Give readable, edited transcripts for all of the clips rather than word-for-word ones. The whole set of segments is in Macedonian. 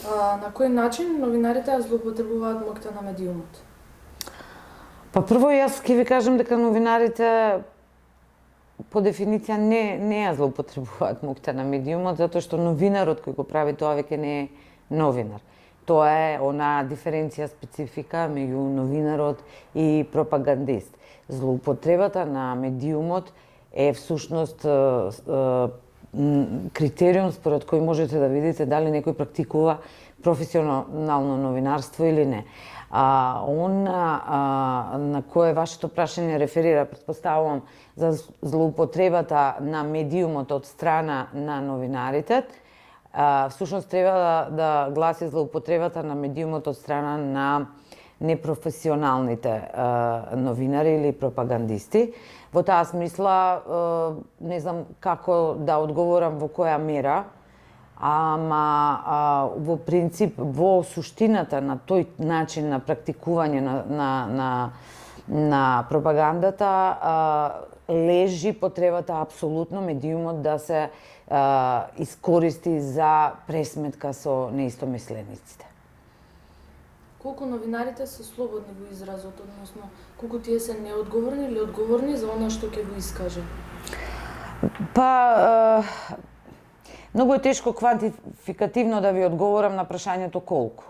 На кој начин новинарите ја злоупотребуваат моќта на медиумот? Па прво јас ќе ви кажам дека новинарите по дефиниција не ја злоупотребуваат моќта на медиумот, затоа што новинарот кој го прави тоа веќе не е новинар. Тоа е она диференција специфика меѓу новинарот и пропагандист. Злоупотребата на медиумот е всушност критериум според кој можете да видите дали некој практикува професионално новинарство или не. На кое вашето прашање реферира, претпоставувам, за злоупотребата на медиумот од страна на новинарите, всушност треба да гласи злоупотребата на медиумот од страна на непрофесионалните новинари или пропагандисти. Во таа смисла, не знам како да одговорам во која мера, ама во принцип, во суштината на тој начин на практикување на пропагандата лежи потребата апсолутно медиумот да се искористи за пресметка со неистомислениците. Колку новинарите се слободни во изразот, односно колку тие се неодговорни или одговорни за она што ќе го искаже? Па многу е тешко квантификативно да ви одговорам на прашањето колку.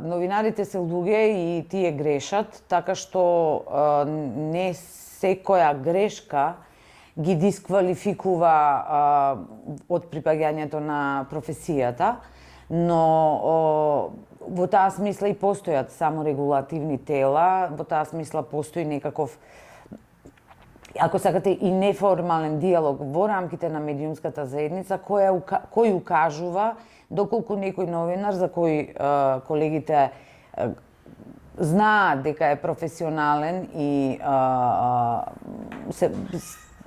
Новинарите се луѓе и тие грешат, така што не секоја грешка ги дисквалификува од припаѓањето на професијата, но во таа смисла и постојат саморегулативни тела, во таа смисла постои некаков, ако сакате, и неформален диалог во рамките на медиумската заедница кој укажува доколку некој новинар за кој колегите знаат дека е професионален и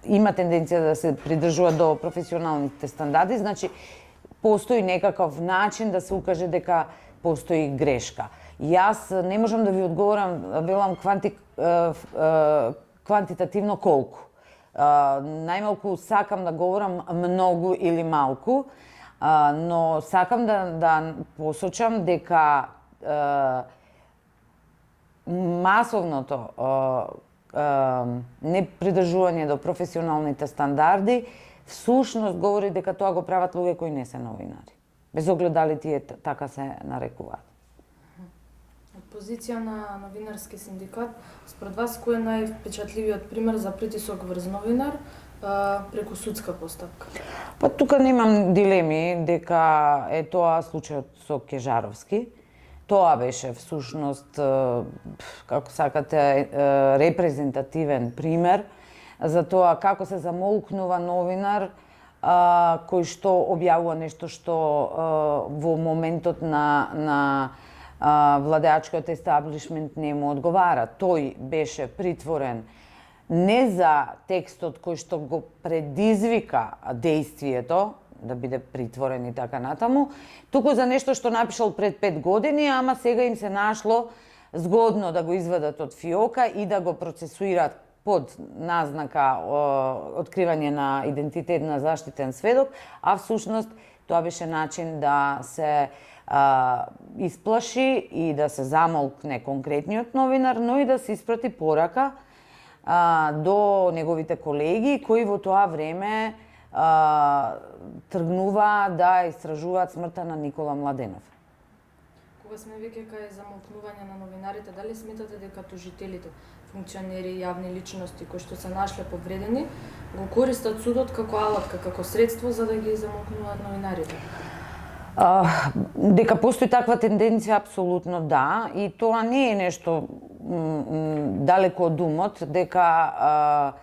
има тенденција да се придржува до професионалните стандарди, значи постои некаков начин да се укаже дека постои грешка. Јас не можам да ви одговорам, велам квантитативно колку. Најмалку сакам да говорам многу или малку, но сакам да посочам дека масовното непридржување до професионалните стандарди всушност говори дека тоа го прават луѓе кои не се новинари. Без оглед дали тие така се нарекуваат. Од позиција на новинарски синдикат, според вас кој е највпечатливиот пример за притисок врз новинар преку судска постапка? Па тука немам дилеми дека е тоа случајот со Кежаровски. Тоа беше всушност, како сакате, репрезентативен пример за тоа како се замолкнува новинар кој што објавува нешто што во моментот на владеачкиот естаблишмент не му одговара. Тој беше притворен не за текстот кој што го предизвика дејствието, да биде притворен и така натаму, туку за нешто што напишал пред 5 години, ама сега им се нашло згодно да го изведат од фиока и да го процесуираат под назнака откривање на идентитет на заштитен сведок, а всушност тоа беше начин да се исплаши и да се замолкне конкретниот новинар, но и да се испрати порака до неговите колеги кои во тоа време тргнува да истражуваат смртта на Никола Младенов. Кога сме веќе кај замолкнување на новинарите, дали сметате дека тужителите, функционери и јавни личности кои што се нашле повредени, го користат судот како алатка, како средство за да ги замолкнуваат новинарите? Дека постои таква тенденција, апсолутно да, и тоа не е нешто далеко од умот, дека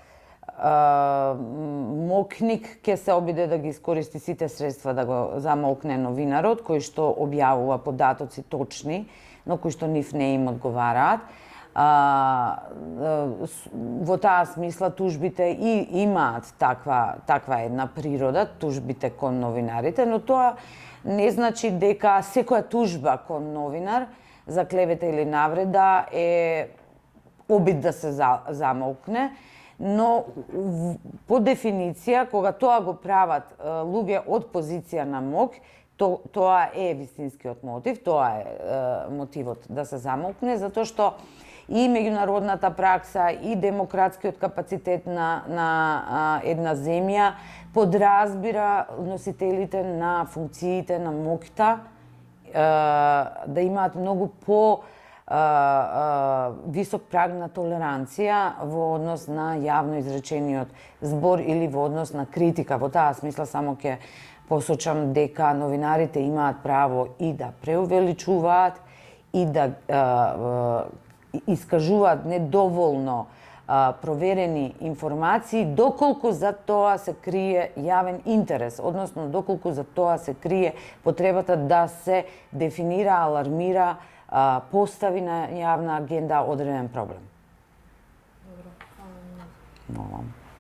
МОКНИК ќе се обиде да ги искористи сите средства да го замолкне новинарот кој што објавува податоци точни, но кои што нив не им одговараат. Во таа смисла тужбите и имаат таква една природа, тужбите кон новинарите, но тоа не значи дека секоја тужба кон новинар за клевета или навреда е обид да се замолкне, но по дефиниција, кога тоа го прават луѓе од позиција на МОК, тоа е вистинскиот мотив, тоа е мотивот да се замолкне, затоа што и меѓународната пракса и демократскиот капацитет на една земја подразбира носителите на функциите на моќта да имаат многу по висок праг на толеранција во однос на јавно изречениот збор или во однос на критика. Во таа смисла само ќе посочам дека новинарите имаат право и да преувеличуваат и да искажуваат недоволно проверени информации, доколку за тоа се крие јавен интерес, односно доколку за тоа се крие потребата да се дефинира, алармира, постави на јавна агенда одреден проблем. Добро, Молам.